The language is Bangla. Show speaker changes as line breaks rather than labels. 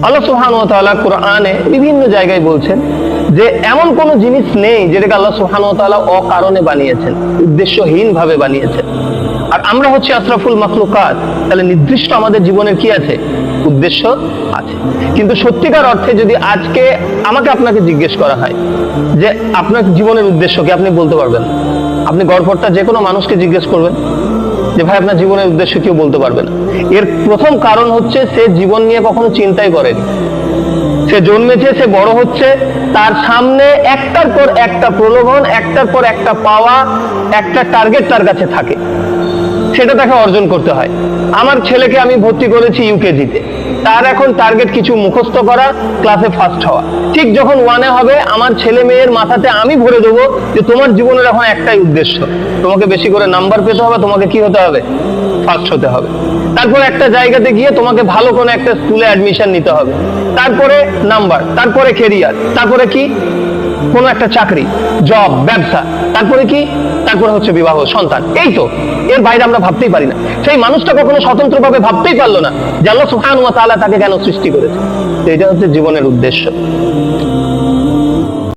আল্লাহ সুবহানাহু ওয়া তাআলা কোরআনে বিভিন্ন জায়গায় বলছেন যে এমন কোন জিনিস নেই যেটাকে আল্লাহ সুবহানাহু ওয়া তাআলা অকারণে বানিয়েছেন, উদ্দেশ্যহীন ভাবে বানিয়েছেন। আর আমরা হচ্ছে আশরাফুল মাখলুকাত, তাহলে নির্দিষ্ট আমাদের জীবনের কি আছে? উদ্দেশ্য আছে। কিন্তু সত্যিকার অর্থে যদি আজকে আমাকে আপনাকে জিজ্ঞেস করা হয় যে আপনার জীবনের উদ্দেশ্য কি, আপনি বলতে পারবেন? আপনি গড়পড়তা যে কোনো মানুষকে জিজ্ঞেস করবেন যে ভাই আপনার জীবনের উদ্দেশ্য, কেউ বলতে পারবে না। এর প্রথম কারণ হচ্ছে সে জীবন নিয়ে কখনো চিন্তাই করেনি। সে জন্মেছে, সে বড় হচ্ছে, তার সামনে একটার পর একটা প্রলোভন, একটার পর একটা পাওয়া, একটা টার্গেট তার কাছে থাকে, সেটা তাকে অর্জন করতে হয়। আমার ছেলেকে আমি ভর্তি করেছি ইউকেজিতে, তার এখন টার্গেট কিছু মুখস্থ করা, ক্লাসে ফার্স্ট হওয়া। ঠিক যখন ওয়ানে হবে, আমার ছেলে মেয়ের মাথাতে আমি ভরে দেবো যে তোমার জীবনের এখন একটাই উদ্দেশ্য, তোমাকে বেশি করে নাম্বার পেতে হবে, তোমাকে কি হতে হবে? ফার্স্ট হতে হবে। তারপর একটা জায়গাতে গিয়ে তোমাকে ভালো কোনো একটা স্কুলে অ্যাডমিশন নিতে হবে, তারপরে নাম্বার, তারপরে কেরিয়ার, তারপরে কি কোনো একটা চাকরি, জব, ব্যবসা, তারপরে কি? তারপরে হচ্ছে বিবাহ, সন্তান। এই তো, এর বাইরে আমরা ভাবতেই পারি না। সেই মানুষটা কখনো স্বতন্ত্রভাবে ভাবতেই পারলো না যে আল্লাহ সুবহানাহু ওয়া তাআলা তাকে কেন সৃষ্টি করেছে। তো এটা হচ্ছে জীবনের উদ্দেশ্য।